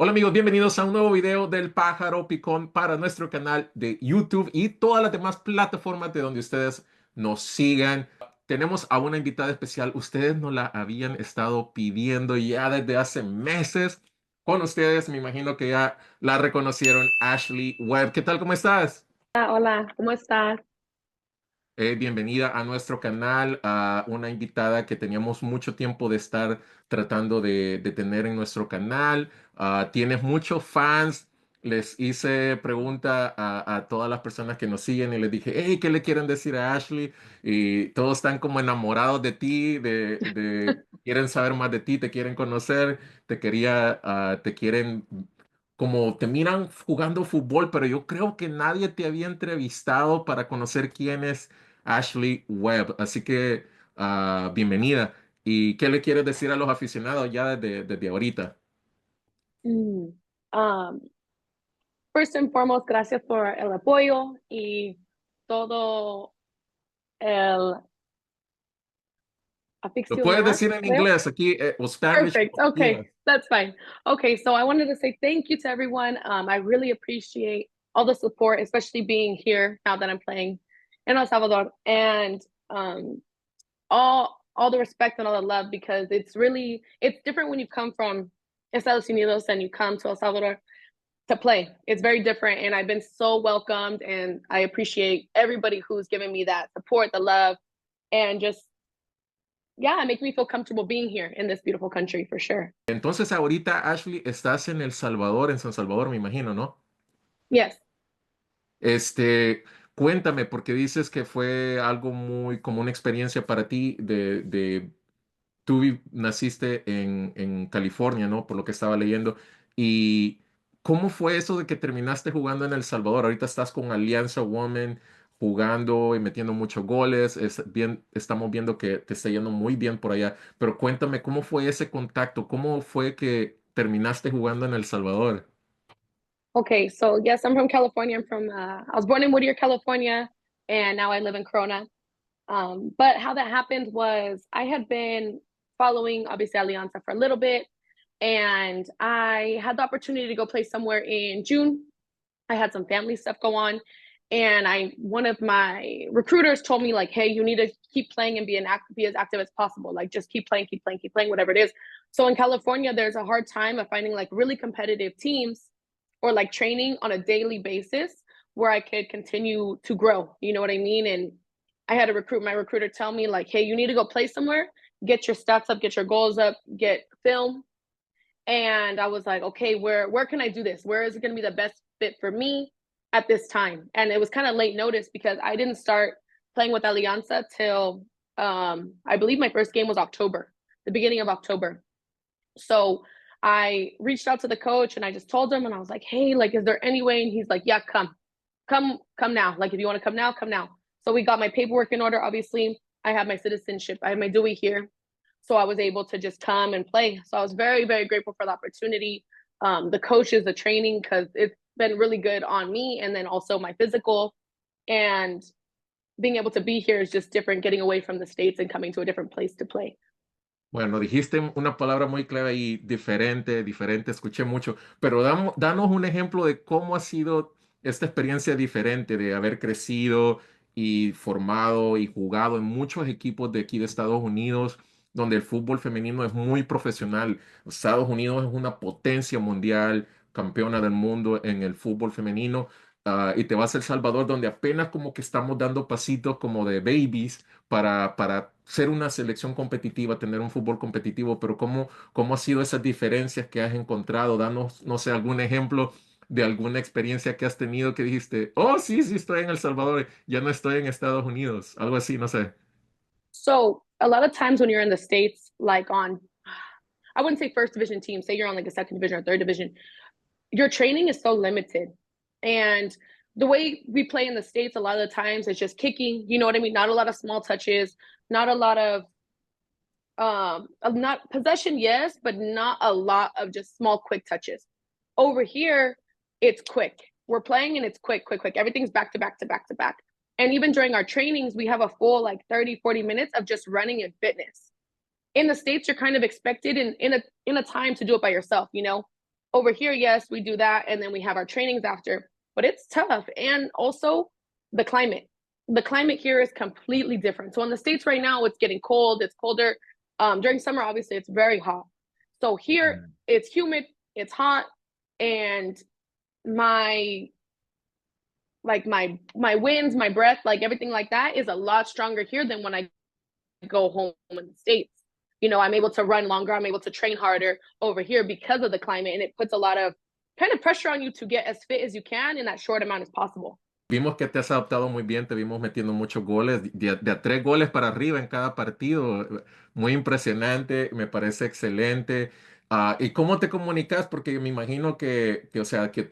Hola amigos, bienvenidos a un nuevo video del Pájaro Picón para nuestro canal de YouTube y todas las demás plataformas de donde ustedes nos sigan. Tenemos a una invitada especial. Ustedes nos la habían estado pidiendo ya desde hace meses. Con ustedes, me imagino que ya la reconocieron, Ashley Webb. ¿Qué tal? ¿Cómo estás? Hola, ¿cómo estás? Bienvenida a nuestro canal, a una invitada que teníamos mucho tiempo de estar tratando de tener en nuestro canal. Tienes muchos fans. Les hice pregunta a todas las personas que nos siguen y les dije, hey, ¿qué le quieren decir a Ashley? Y todos están como enamorados de ti, quieren saber más de ti, te quieren conocer, te quieren como te miran jugando fútbol, pero yo creo que nadie te había entrevistado para conocer quién es Ashley Webb. Así que bienvenida. ¿Y qué le quieres decir a los aficionados ya desde ahorita? Mm, um, First and foremost, gracias por el apoyo y todo el Lo puedes aficionar, decir en creo. inglés aquí o Spanish, Perfect. como Okay, quieras. that's fine. Okay, so I wanted to say thank you to everyone. I really appreciate all the support, especially being here now that I'm playing in El Salvador, and um, all the respect and all the love because it's different when you come from Estados Unidos and you come to El Salvador to play. It's very different, and I've been so welcomed, and I appreciate everybody who's given me that support, the love, and just yeah, make me feel comfortable being here in this beautiful country for sure. Entonces ahorita, Ashley, estás en El Salvador, en San Salvador, me imagino, ¿no? Yes. Este, cuéntame, porque dices que fue algo muy como una experiencia para ti naciste en California, ¿no? Por lo que estaba leyendo. ¿Y cómo fue eso de que terminaste jugando en El Salvador? Ahorita estás con Alianza Women jugando y metiendo muchos goles. Bien, estamos viendo que te está yendo muy bien por allá. Pero cuéntame, ¿cómo fue ese contacto? ¿Cómo fue que terminaste jugando en El Salvador? Okay, so yes, I'm from California. I was born in Whittier, California, and now I live in Corona. But how that happened was I had been following obviously Alianza for a little bit, and I had the opportunity to go play somewhere in June. I had some family stuff go on, and I one of my recruiters told me like, "Hey, you need to keep playing and be as active as possible. Like, just keep playing, keep playing, keep playing, whatever it is." So in California, there's a hard time of finding like really competitive teams or like training on a daily basis where I could continue to grow. You know what I mean? And I had to recruit my recruiter tell me like, "Hey, you need to go play somewhere, get your stats up, get your goals up, get film." And I was like, okay, where can I do this? Where is it going to be the best fit for me at this time? And it was kind of late notice because I didn't start playing with Alianza till I believe my first game was October, the beginning of October. So I reached out to the coach and I just told him and I was like, hey, like, is there any way? And he's like, yeah, come now. Like, if you want to come now, come now. So we got my paperwork in order. Obviously, I have my citizenship. I have my Dewey here. So I was able to just come and play. So I was very, very grateful for the opportunity. The coaches, the training, because it's been really good on me and then also my physical. And being able to be here is just different, getting away from the States and coming to a different place to play. Bueno, dijiste una palabra muy clave y diferente, diferente, escuché mucho, pero danos un ejemplo de cómo ha sido esta experiencia diferente de haber crecido y formado y jugado en muchos equipos de aquí de Estados Unidos, donde el fútbol femenino es muy profesional. Estados Unidos es una potencia mundial, campeona del mundo en el fútbol femenino. Y te vas a El Salvador, donde apenas como que estamos dando pasitos como de babies para ser una selección competitiva, tener un fútbol competitivo, pero ¿cómo ha sido esas diferencias que has encontrado? Danos, no sé, algún ejemplo de alguna experiencia que has tenido que dijiste, oh, sí, sí, estoy en El Salvador, ya no estoy en Estados Unidos, algo así, no sé. So a lot of times when you're in the States, like on, I wouldn't say first division team, say you're on like a second division or third division, your training is so limited. And the way we play in the States, a lot of the times it's just kicking, you know what I mean? Not a lot of small touches, not a lot of not possession, yes, but not a lot of just small, quick touches. Over here, it's quick. We're playing and it's quick, quick, quick. Everything's back to back to back to back. And even during our trainings, we have a full like 30, 40 minutes of just running and fitness. In the States, you're kind of expected in a time to do it by yourself, you know? Over here, yes, we do that, and then we have our trainings after. But it's tough, and also the climate. The climate here is completely different. So in the States right now, it's getting cold. It's colder. During summer, obviously, it's very hot. So here, it's humid, it's hot, and my my winds, my breath, like everything like that is a lot stronger here than when I go home in the States. You know, I'm able to run longer, I'm able to train harder over here because of the climate, and it puts a lot of kind of pressure on you to get as fit as you can in that short amount as possible. Vimos que te has adaptado muy bien, te vimos metiendo muchos goles, de a 3 goles para arriba en cada partido. Muy impresionante, me parece excelente. ¿Y cómo te comunicas? Porque me imagino o sea, que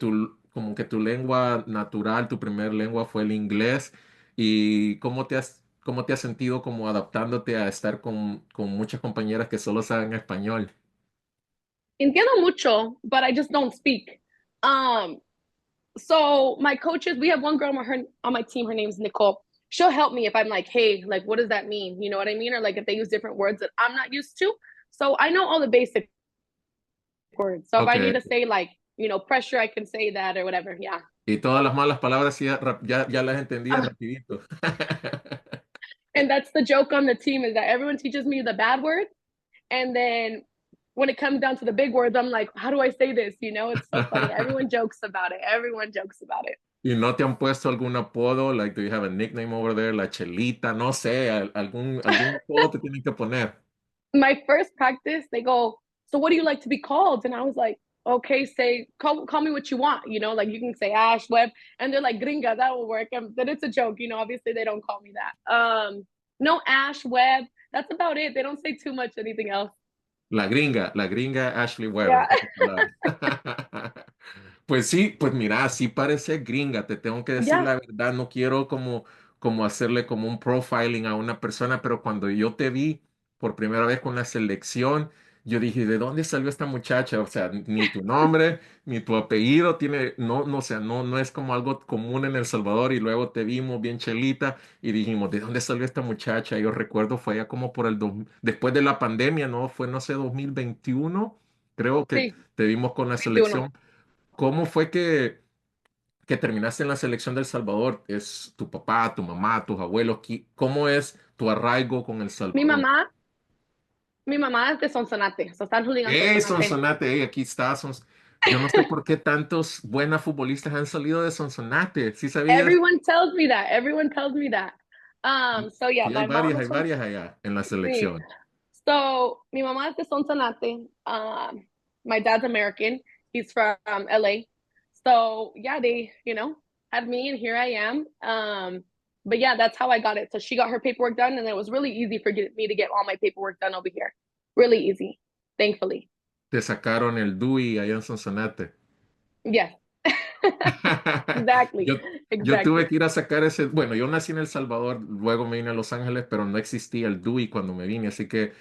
como que tu lengua natural, tu primer lengua fue el inglés. ¿Y cómo te has sentido como adaptándote a estar con muchas compañeras que solo saben español? Entiendo mucho, but I just don't speak. So my coaches, we have one girl on my team, her name's Nicole. She'll help me if I'm like, hey, like, what does that mean? You know what I mean? Or like if they use different words that I'm not used to. So I know all the basic words. So if I need Ok. to say like, you know, pressure, I can say that or whatever. Yeah. Y todas las malas palabras sí, ya las entendías Uh, rapidito. and that's the joke on the team is that everyone teaches me the bad words. And then when it comes down to the big words, I'm like, how do I say this? You know, it's so funny. Everyone jokes about it. Everyone jokes about it. ¿Y no te han puesto algún apodo? Like, do you have a nickname over there? La Chelita, no sé, algún apodo te tienen que poner. My first practice, they go, so what do you like to be called? And I was like, okay, call me what you want, you know, like you can say Ash, Webb, and they're like gringa, that will work. And then it's a joke, you know, obviously they don't call me that. No Ash, Webb, that's about it. They don't say too much anything else. La gringa Ashley Webb, en Yeah. pocas palabras. Pues sí, pues mira, sí parece gringa, te tengo que decir Yeah. la verdad, no quiero como hacerle como un profiling a una persona, pero cuando yo te vi por primera vez con la selección, yo dije, ¿de dónde salió esta muchacha? O sea, ni tu nombre, ni tu apellido tiene, no, o sea, no es como algo común en El Salvador y luego te vimos bien chelita y dijimos, ¿de dónde salió esta muchacha? Yo recuerdo fue ya como después de la pandemia, ¿no? Fue, no sé, 2021, creo que Sí, te vimos con la 21. selección. ¿Cómo fue que terminaste en la selección de El Salvador? ¿Es tu papá, tu mamá, tus abuelos? ¿Cómo es tu arraigo con El Mi Salvador? mamá, mi mamá es de Sonsonate, so San Julián, ¡Ey, Sonsonate. Sonsonate! ¡Ey, aquí está! Yo no sé por qué tantos buenas futbolistas han salido de Sonsonate. ¿Sí sabías? Everyone tells me that. Everyone tells me that. So yeah, Sí, my mom hay is from varias allá en la sí. selección. So mi mamá es de Sonsonate. My dad's American. He's from LA. So yeah, they, you know, had me and here I am. But yeah, that's how I got it. So she got her paperwork done and it was really easy for me to get all my paperwork done over here. Really easy, thankfully. Te sacaron el DUI allá en Sonsonate. Yes. Exactly. Yo, yo tuve Exactly. que ir a sacar ese, bueno, yo nací en El Salvador, luego me vine a Los Ángeles, pero no existía el DUI cuando me vine, así que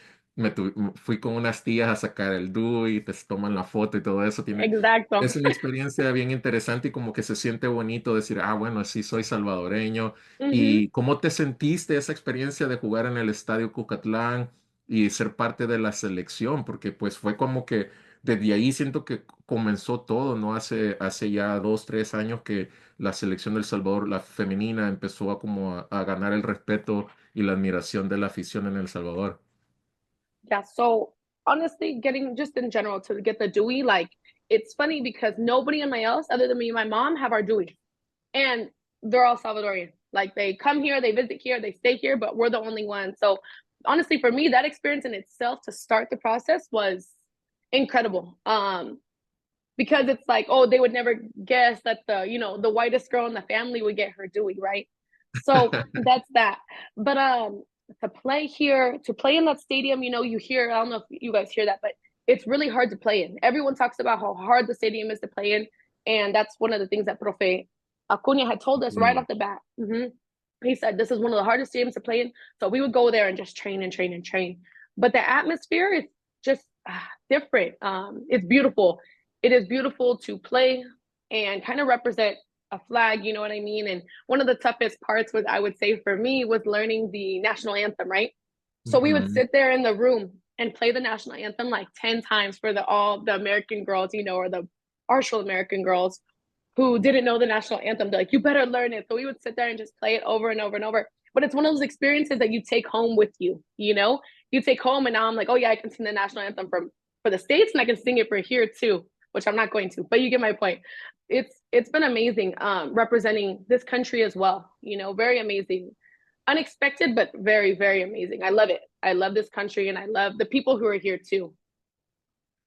fui con unas tías a sacar el DUI, te toman la foto y todo eso. Exacto. Es una experiencia bien interesante y como que se siente bonito decir, ah, bueno, sí, soy salvadoreño. Hmm. ¿Y cómo te sentiste esa experiencia de jugar en el Estadio Cucatlán y ser parte de la selección? Porque pues fue como que desde ahí siento que comenzó todo, ¿no? Hace ya 2, 3 años que la selección del Salvador, la femenina, empezó a ganar el respeto y la admiración de la afición en El Salvador. Yeah. So honestly, getting just in general to get the Dewey, like it's funny because nobody in my else other than me and my mom have our Dewey. And they're all Salvadorian. Like they come here, they visit here, they stay here, but we're the only ones. So honestly, for me, that experience in itself to start the process was incredible. Because it's like, oh, they would never guess that the, you know, the whitest girl in the family would get her Dewey, right? So that's that. But to play here, to play in that stadium, you know, you hear, I don't know if you guys hear that, but it's really hard to play in. Everyone talks about how hard the stadium is to play in. And that's one of the things that Profe Acuna had told us right Mm. off the bat. He said, this is one of the hardest stadiums to play in. So we would go there and just train and train and train. But the atmosphere is just different. It's beautiful. It is beautiful to play and kind of represent a flag, you know what I mean? And one of the toughest parts was, I would say for me, was learning the national anthem, right? So we would Ujú. sit there in the room and play the national anthem like 10 times for all the American girls, or the partial American girls who didn't know the national anthem. They're like, you better learn it. So we would sit there and just play it over and over and over. But it's one of those experiences that you take home with you, You take home, and now I'm like, oh yeah, I can sing the national anthem for the States, and I can sing it for here too, which I'm not going to, but you get my point. It's been amazing representing this country as well, very amazing. Unexpected, but very, very amazing. I love it. I love this country, and I love the people who are here too.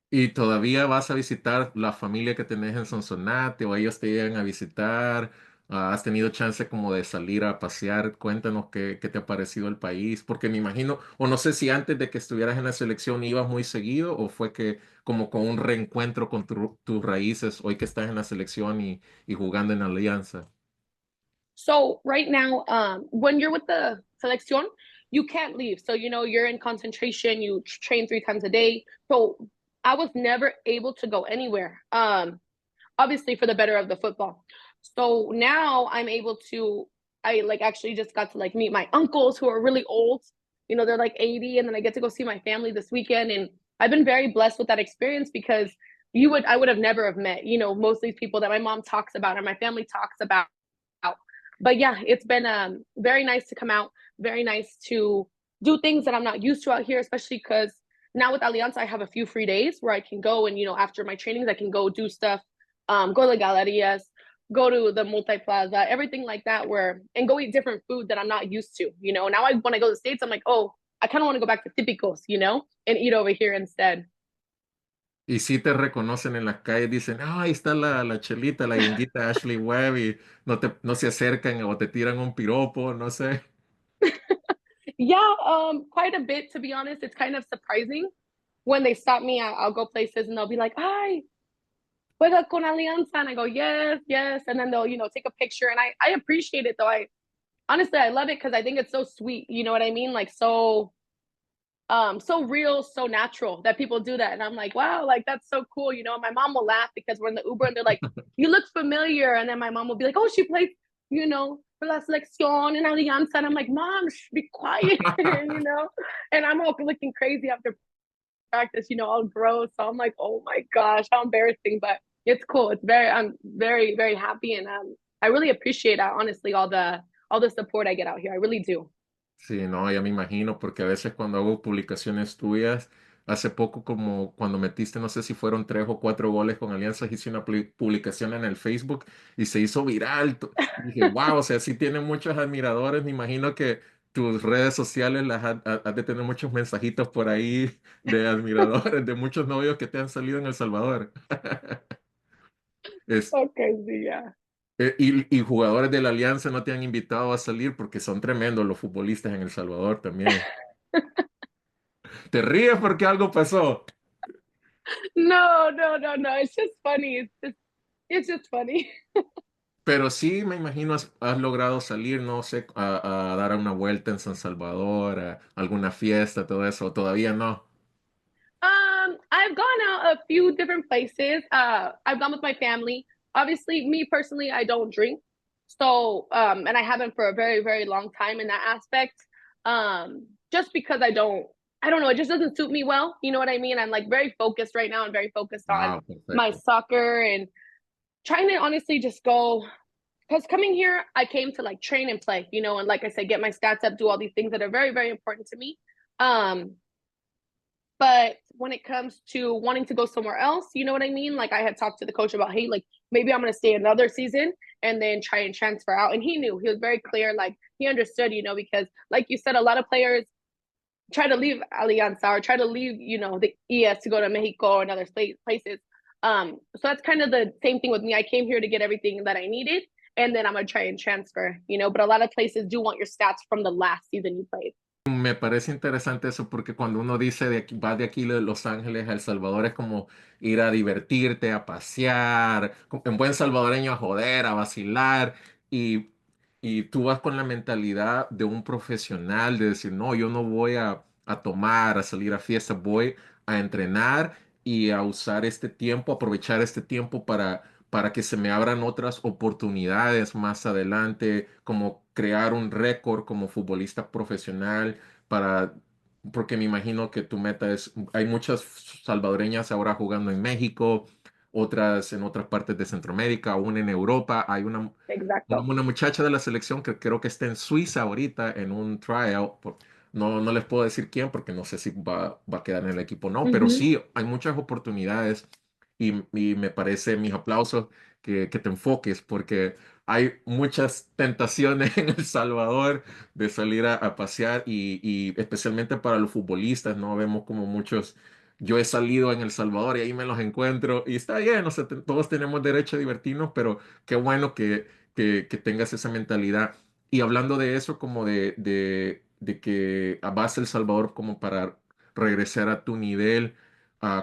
¿Y todavía vas a visitar la familia que tenés en Sonsonate o ellos te llegan a visitar? ¿Has tenido chance como de salir a pasear? Cuéntanos qué te ha parecido el país, porque me imagino, o no sé si antes de que estuvieras en la selección ibas muy seguido o fue que como con un reencuentro con tus raíces hoy que estás en la selección y jugando en Alianza. So right now, when you're with the selección, you can't leave. So you're in concentration. You train 3 times a day. So I was never able to go anywhere. Obviously for the better of the football. So now I'm able to. I like actually just got to like meet my uncles who are really old. They're like 80, and then I get to go see my family this weekend. And I've been very blessed with that experience because I would have never have met most of these people that my mom talks about or my family talks about. But yeah, it's been very nice to come out, very nice to do things that I'm not used to out here, especially because now with Alianza, I have a few free days where I can go and, after my trainings, I can go do stuff, go to the galerías, go to the multi-plaza, everything like that, and go eat different food that I'm not used to. Now when I go to the States, I'm like, oh, I kind of want to go back to Típicos, and eat over here instead. Y si te reconocen en las calles, dicen, ah, ahí está la chelita, la gringuita Ashley Webb, y no se acercan o te tiran un piropo, no sé. Yeah, quite a bit, to be honest. It's kind of surprising when they stop me. I'll go places and they'll be like, "Hi, juega con Alianza," and I go, "Yes, yes," and then they'll take a picture, and I appreciate it though. I honestly I love it because I think it's so sweet. You know what I mean? Like so real, so natural that people do that, and I'm like, wow, like that's so cool. My mom will laugh because we're in the Uber and they're like, "You look familiar," and then my mom will be like, "Oh, she played, for la selección in Alianza," and I'm like, "Mom, be quiet," and I'm all looking crazy after practice, all gross. So I'm like, oh my gosh, how embarrassing, but it's cool. I'm very, very happy, and I really appreciate honestly all the support I get out here. I really do. Sí, no, ya me imagino, porque a veces cuando hago publicaciones tuyas, hace poco como cuando metiste, no sé si fueron 3 o 4 goles con Alianza, hice una publicación en el Facebook y se hizo viral. Y dije, wow, o sea, sí tiene muchos admiradores, me imagino que tus redes sociales has de tener muchos mensajitos por ahí de admiradores, de muchos novios que te han salido en El Salvador. Es, Okay, sí, ya. y jugadores de la Alianza no te han invitado a salir porque son tremendos los futbolistas en El Salvador también. Te ríes porque algo pasó. No, no, no, no. It's just funny. It's just funny. Pero sí, me imagino has logrado salir, no sé, a dar una vuelta en San Salvador, a alguna fiesta, todo eso. ¿O todavía no? I've gone out a few different places. I've gone with my family. Obviously, me personally, I don't drink. So, and I haven't for a very, very long time in that aspect. Just because I don't know, it just doesn't suit me well. You know what I mean? I'm like very focused right now. I'm very focused on Ah, my perfecto. soccer and trying to honestly just go. Because coming here, I came to like train and play, and like I said, get my stats up, do all these things that are very, very important to me. Um, but when it comes to wanting to go somewhere else, you know what I mean? Like I had talked to the coach about, hey, like maybe I'm going to stay another season and then try and transfer out. And he knew, he was very clear, like he understood, because like you said, a lot of players try to leave Alianza or try to leave, the ES to go to Mexico and other places. So that's kind of the same thing with me. I came here to get everything that I needed, and then I'm gonna try and transfer, But a lot of places do want your stats from the last season you played. Me parece interesante eso porque cuando uno dice va de aquí de Los Ángeles a El Salvador es como ir a divertirte, a pasear, en buen salvadoreño a joder, a vacilar y, y tú vas con la mentalidad de un profesional de decir, no, yo no voy a tomar, a salir a fiesta, voy a entrenar y a usar este tiempo, aprovechar este tiempo para que se me abran otras oportunidades más adelante, como crear un récord como futbolista profesional, para porque me imagino que tu meta es, hay muchas salvadoreñas ahora jugando en México, otras en otras partes de Centroamérica, aún en Europa. Hay Exacto. una muchacha de la selección que creo que está en Suiza ahorita en un tryout. No, no les puedo decir quién porque no sé si va a quedar en el equipo o no, pero Mm-hmm. sí, hay muchas oportunidades y me parece mis aplausos que te enfoques porque hay muchas tentaciones en El Salvador de salir a pasear y especialmente para los futbolistas, ¿no? Vemos como muchos, yo he salido en El Salvador y ahí me los encuentro y está bien, o sea, todos tenemos derecho a divertirnos, pero qué bueno que tengas esa mentalidad. Y hablando de eso, como de que vas a El Salvador como para regresar a tu nivel,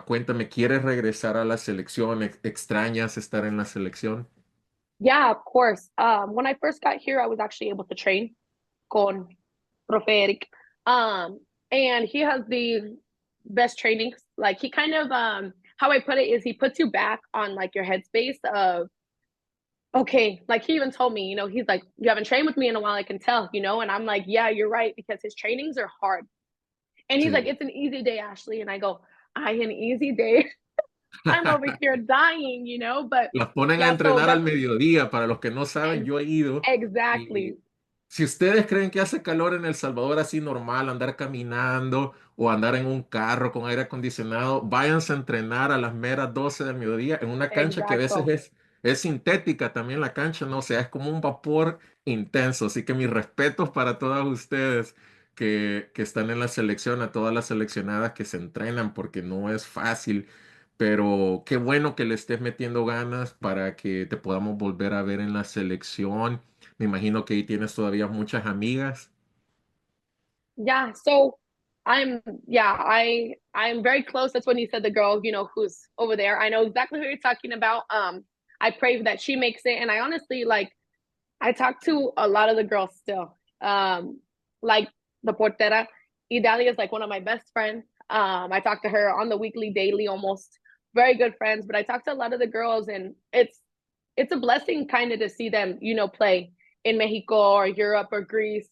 cuéntame, ¿quieres regresar a la selección? ¿Extrañas estar en la selección? Yeah, of course. When I first got here, I was actually able to train con Profe Eric. And he has the best trainings. Like he kind of how I put it is he puts you back on like your headspace of okay, like he even told me, he's like, you haven't trained with me in a while, I can tell, and I'm like, yeah, you're right, because his trainings are hard. And he's like, Sí. it's an easy day, Ashley. And I go, an easy day. I'm over here dying, but Las ponen a yeah, so entrenar al that's mediodía. Para los que no saben, yo he ido y exactly. si ustedes creen que hace calor en El Salvador así normal, andar caminando o andar en un carro con aire acondicionado, váyanse a entrenar a las meras 12 del mediodía en una cancha que a veces Exacto. es sintética también la cancha, ¿no? O sea, es como un vapor intenso. Así que mis respetos para todas ustedes que están en la selección, a todas las seleccionadas que se entrenan porque no es fácil. Pero qué bueno que le estés metiendo ganas para que te podamos volver a ver en la selección. Me imagino que ahí tienes todavía muchas amigas. Yeah, so I'm very close. That's when you said the girl, who's over there. I know exactly who you're talking about. I pray that she makes it. And I honestly like I talk to a lot of the girls still. Like the portera. Idalia is like one of my best friends. I talk to her on the weekly, daily, almost very good friends. But I talk to a lot of the girls, and it's a blessing kind of to see them, play in Mexico or Europe or Greece.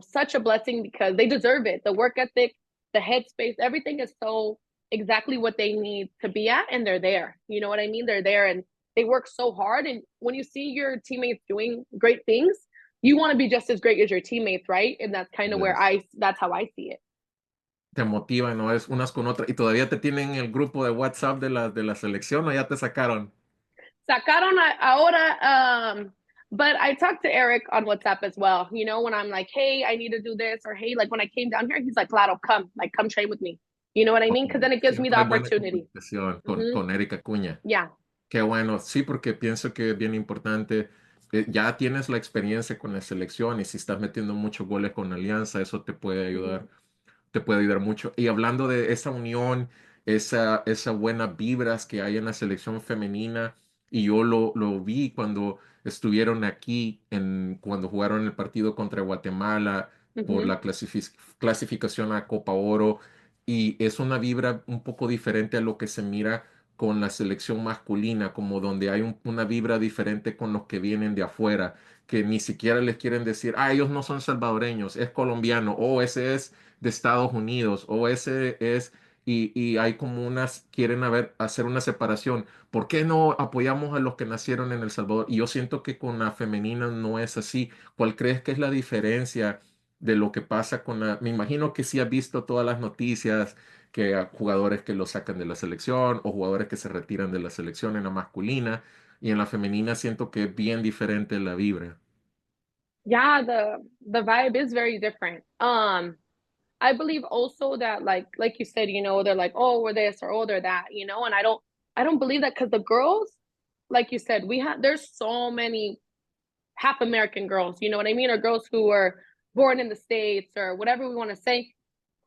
Such a blessing because they deserve it. The work ethic, the headspace, everything is so exactly what they need to be at, and they're there. You know what I mean? They're there, and they work so hard. And when you see your teammates doing great things, you want to be just as great as your teammates, right? And that's kind of where Yes. that's how I see it. Te motivan, ¿no? Es unas con otras. ¿Y todavía te tienen en el grupo de WhatsApp de la selección o ya te sacaron? Sacaron ahora, but I talked to Eric on WhatsApp as well. When I'm like, hey, I need to do this, or hey, like when I came down here, he's like, Claro, come train with me. You know what I mean? Because then it gives me the Siempre hay buena opportunity. comunicación Mm-hmm. con Erika Cuña. Yeah. Qué bueno, sí, porque pienso que es bien importante. Ya tienes la experiencia con la selección y si estás metiendo muchos goles con Alianza, eso Mm-hmm. te puede ayudar mucho. Y hablando de esa unión, esa buenas vibras que hay en la selección femenina, y yo lo vi cuando estuvieron aquí, cuando jugaron el partido contra Guatemala por Mm-hmm. la clasificación a Copa Oro, y es una vibra un poco diferente a lo que se mira con la selección masculina, como donde hay una vibra diferente con los que vienen de afuera, que ni siquiera les quieren decir, ellos no son salvadoreños, es colombiano, o ese es de Estados Unidos, o ese es, y hay como quieren hacer una separación. ¿Por qué no apoyamos a los que nacieron en El Salvador? Y yo siento que con la femenina no es así. ¿Cuál crees que es la diferencia de lo que pasa con la... Me imagino que sí has visto todas las noticias, que hay jugadores que lo sacan de la selección o jugadores que se retiran de la selección en la masculina, y en la femenina siento que es bien diferente la vibra. Yeah, the vibe is very different. I believe also that like you said, they're like, oh, we're this or oh, they're that, and I don't believe that because the girls, like you said, there's so many half American girls, you know what I mean, or girls who were born in the States or whatever we want to say,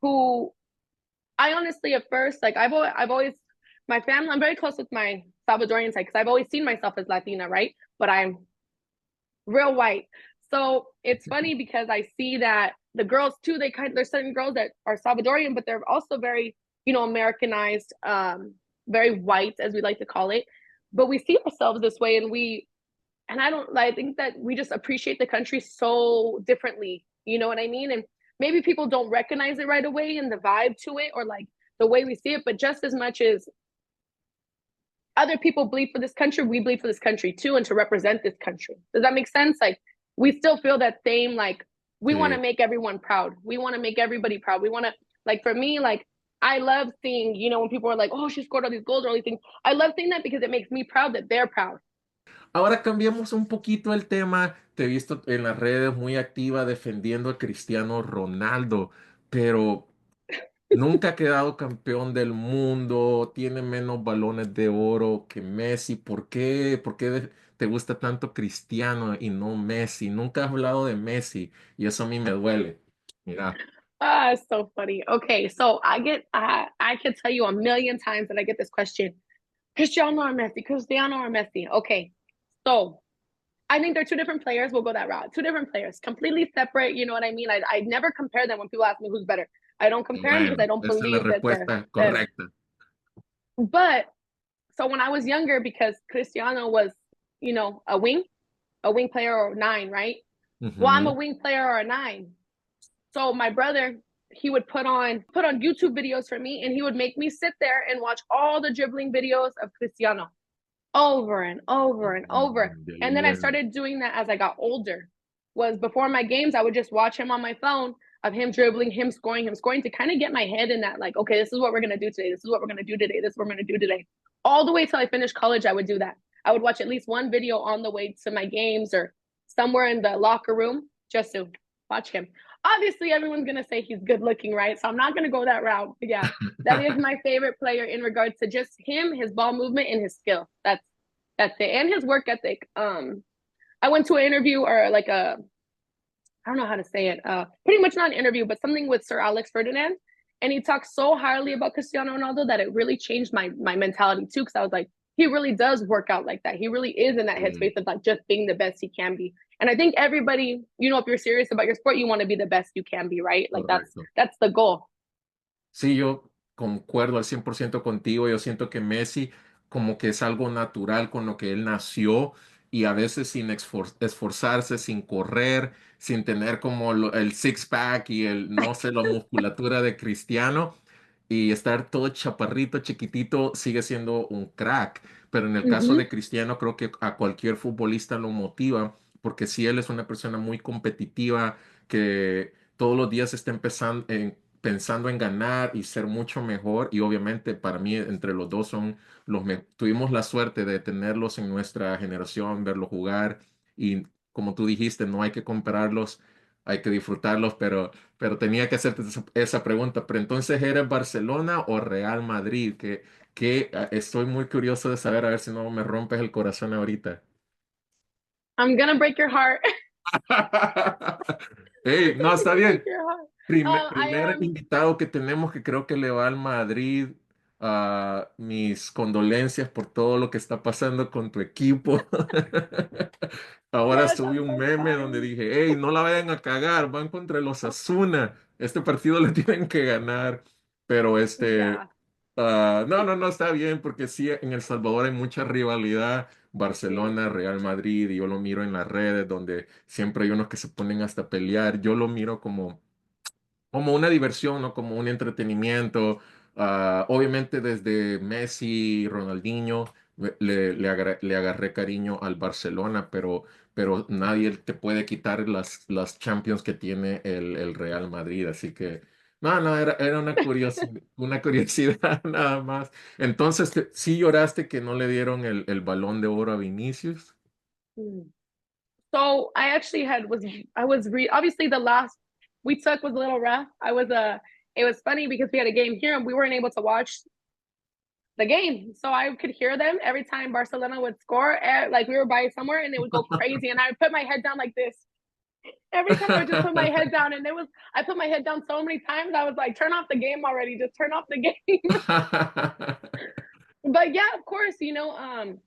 who I honestly at first like I've always my family. I'm very close with my Salvadorian side because I've always seen myself as Latina, right? But I'm real white. So it's funny because I see that the girls too, there's certain girls that are Salvadorian, but they're also very, Americanized, very white, as we like to call it. But we see ourselves this way, and I don't, I think that we just appreciate the country so differently. You know what I mean? And maybe people don't recognize it right away and the vibe to it, or like the way we see it, but just as much as other people bleed for this country, we bleed for this country too, and to represent this country. Does that make sense? Like, we still feel that same, like, we want to Sí. make everyone proud. We want to make everybody proud. We want to, like, for me, like, I love seeing, you know, when people are like, oh, she scored all these goals or all these things. I love seeing that because it makes me proud that they're proud. Ahora cambiamos un poquito el tema. Te he visto en las redes muy activa defendiendo a Cristiano Ronaldo, pero nunca ha quedado campeón del mundo, tiene menos balones de oro que Messi. ¿Por qué? Te gusta tanto Cristiano y no Messi? Nunca has hablado de Messi y eso a mí me duele. Mira. Ah, it's so funny. Okay, so I can tell you a million times that I get this question: Cristiano or Messi? Cristiano or Messi? Okay, so I think they're two different players. We'll go that route. Two different players, completely separate. You know what I mean? I never compare them when people ask me who's better. I don't compare them because Bueno, I don't esa es la believe that they're. respuesta correcta. But so when I was younger, because Cristiano was, you know, a wing player or nine, right? Well, I'm a Ujú. wing player or a nine. So my brother, he would put on YouTube videos for me, and he would make me sit there and watch all the dribbling videos of Cristiano over and over and over. De And then I leyenda. started doing that as I got older. Was before my games, I would just watch him on my phone of him dribbling, him scoring to kind of get my head in that, like, okay, this is what we're gonna do today. This is what we're gonna do today. This is what we're gonna do today. All the way till I finished college, I would do that. I would watch at least one video on the way to my games or somewhere in the locker room just to watch him. Obviously, everyone's gonna say he's good looking, right? So I'm not gonna go that route. But yeah, that is my favorite player in regards to just him, his ball movement, and his skill. That's it, and his work ethic. I went to an interview or like a, I don't know how to say it. Pretty much not an interview, but something with Sir Alex Ferdinand, and he talked so highly about Cristiano Ronaldo that it really changed my mentality too. Because I was like, he really does work out like that. He really is in that Sí, headspace of like just being the best he can be. And I think everybody, you know, if you're serious about your sport, you want to be the best you can be, right? Like correcto. that's the goal. Sí, yo concuerdo al 100% contigo. Yo siento que Messi como que es algo natural con lo que él nació y a veces sin esforzarse, sin correr, sin tener como el six-pack y el, no sé, la musculatura de Cristiano y estar todo chaparrito, chiquitito, sigue siendo un crack. Pero en el caso de Mm-hmm. Cristiano, creo que a cualquier futbolista lo motiva porque si él es una persona muy competitiva que todos los días está empezando pensando en ganar y ser mucho mejor. Y obviamente para mí entre los dos son tuvimos la suerte de tenerlos en nuestra generación, verlos jugar y como tú dijiste, no hay que compararlos, hay que disfrutarlos, pero tenía que hacerte esa pregunta. Pero entonces, ¿eres Barcelona o Real Madrid? Estoy muy curioso de saber, a ver si no me rompes el corazón ahorita. I'm gonna break your heart. Hey, no, I'm está gonna break bien. your heart. I Primer invitado que tenemos que creo que le va al Madrid. Mis condolencias por todo lo que está pasando con tu equipo. Ahora Yes, subí I'm un so meme donde sorry. dije, hey, no la vayan a cagar, van contra los Asuna. Este partido lo tienen que ganar. Pero Yeah, no, no, no está bien, porque sí, en El Salvador hay mucha rivalidad. sí. Barcelona, Real Madrid, y yo lo miro en las redes donde siempre hay unos que se ponen hasta a pelear. Yo lo miro como una diversión, ¿no? Como un entretenimiento. Obviamente desde Messi, Ronaldinho, le agarré cariño al Barcelona, pero nadie te puede quitar las Champions que tiene el Real Madrid. Así que, no, no, era una curiosidad nada más. Entonces, ¿sí lloraste que no le dieron el Balón de Oro a Vinicius? Mm. So I actually obviously the last we took was a little rough. It was funny because we had a game here and we weren't able to watch the game. So I could hear them every time Barcelona would score. Like we were by somewhere and they would go crazy, and I would put my head down like this. Every time I would just put my head down, and I put my head down so many times. I was like, turn off the game already. Just turn off the game. But yeah, of course, you know.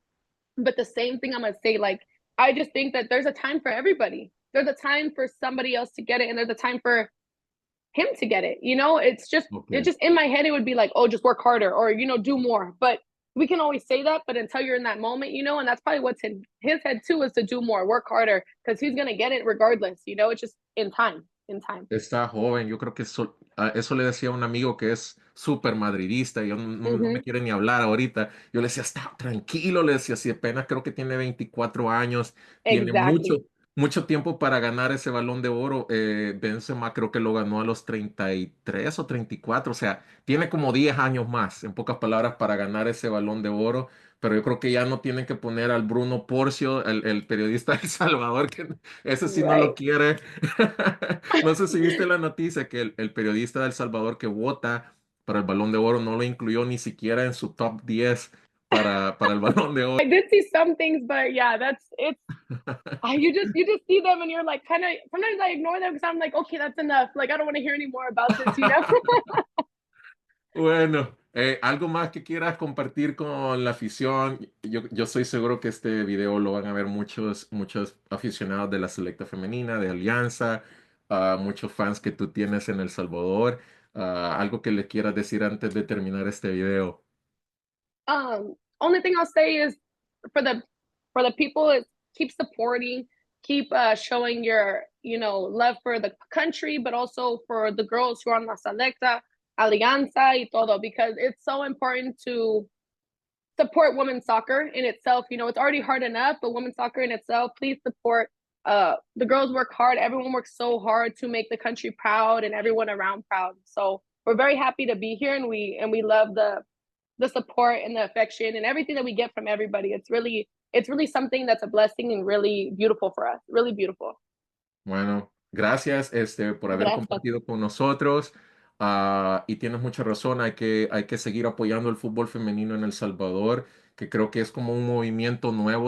But the same thing I'm gonna say, like, I just think that there's a time for everybody. There's a time for somebody else to get it, and there's a time for him to get it. You know, it's Ok. just in my head it would be like, oh, just work harder or you know, do more. But we can always say that, but until you're in that moment, you know, and that's probably what's in his head too, is to do more, work harder, because he's gonna get it regardless, you know, it's just in time. in time. Está joven, yo creo que eso le decía a un amigo que es súper madridista y yo no me Hmm. quiere ni hablar ahorita. Yo le decía, está tranquilo, le decía, si apenas creo que tiene 24 años, tiene Exactly. mucho tiempo para ganar ese Balón de Oro. Benzema creo que lo ganó a los 33 o 34, o sea, tiene como 10 años más, en pocas palabras, para ganar ese Balón de Oro. Pero yo creo que ya no tienen que poner al Bruno Porcio, el periodista de El Salvador, que ese sí no lo Right. quiere. No sé si viste la noticia que el periodista de El Salvador que vota para el Balón de Oro no lo incluyó ni siquiera en su top 10 para el Balón de Oro. I did see some things, but yeah, that's it's. You just see them and you're like kind of sometimes I ignore them because I'm like, okay, that's enough. Like I don't want to hear any more about this. Bueno, algo más que quieras compartir con la afición. Yo estoy seguro que este video lo van a ver muchos aficionados de la selecta femenina, de Alianza, muchos fans que tú tienes en El Salvador. Algo que le quieras decir antes de terminar este video. Only thing I'll say is for the for the people is keep supporting, keep showing your love for the country, but also for the girls who are on la Selecta, Alianza y todo, because it's so important to support women's soccer in itself. It's already hard enough, but women's soccer in itself, please support. The girls work hard. Everyone works so hard to make the country proud and everyone around proud. So we're very happy to be here, and we love the support and the affection and everything that we get from everybody. It's really something that's a blessing and really beautiful for us. Really beautiful. Bueno, gracias por haber Gracias. compartido con nosotros. Y tienes mucha razón, hay que seguir apoyando el fútbol femenino en El Salvador, que creo que es como un movimiento nuevo.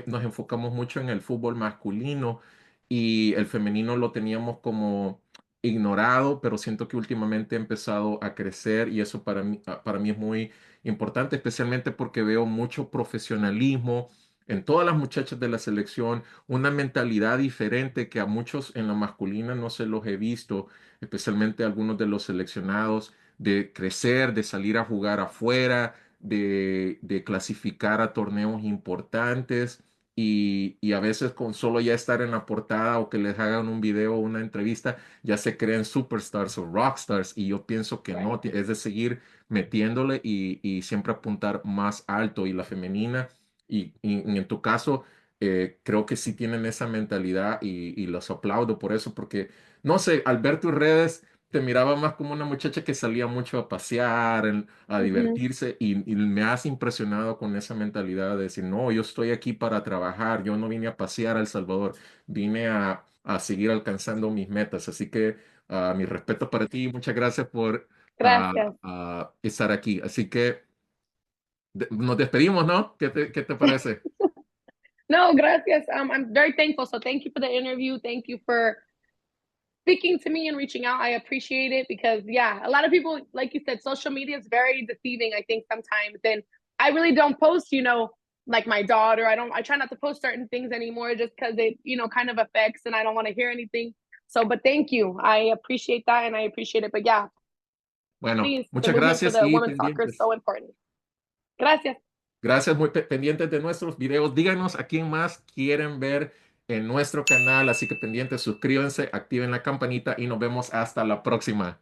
Nos enfocamos mucho en el fútbol masculino y el femenino lo teníamos como ignorado, pero siento que últimamente ha empezado a crecer y eso para mí es muy importante, especialmente porque veo mucho profesionalismo en todas las muchachas de la selección, una mentalidad diferente que a muchos en la masculina no se los he visto, especialmente algunos de los seleccionados, de crecer, de salir a jugar afuera, de clasificar a torneos importantes y a veces con solo ya estar en la portada o que les hagan un video o una entrevista, ya se creen superstars o rockstars y yo pienso que no, Right. es de seguir metiéndole y siempre apuntar más alto y la femenina. Y en tu caso, creo que sí tienen esa mentalidad y los aplaudo por eso, porque, no sé, al ver tus redes, te miraba más como una muchacha que salía mucho a pasear, a Mm-hmm. divertirse, y me has impresionado con esa mentalidad de decir, no, yo estoy aquí para trabajar, yo no vine a pasear a El Salvador, vine a seguir alcanzando mis metas. Así que mi respeto para ti, muchas gracias por Gracias. estar aquí. Así que nos despedimos, ¿no? Qué te parece? No, gracias. I'm very thankful. So thank you for the interview. Thank you for speaking to me and reaching out. I appreciate it because yeah, a lot of people, like you said, social media is very deceiving, I think sometimes. And I really don't post, like my daughter. I try not to post certain things anymore just because it, kind of affects and I don't want to hear anything. So, but thank you. I appreciate that and I appreciate it. But yeah, Bueno, please, the muchas movement for gracias the y women's soccer is pendientes. so important. Gracias. Gracias, muy pendientes de nuestros videos. Díganos a quién más quieren ver en nuestro canal, así que pendientes, suscríbanse, activen la campanita y nos vemos hasta la próxima.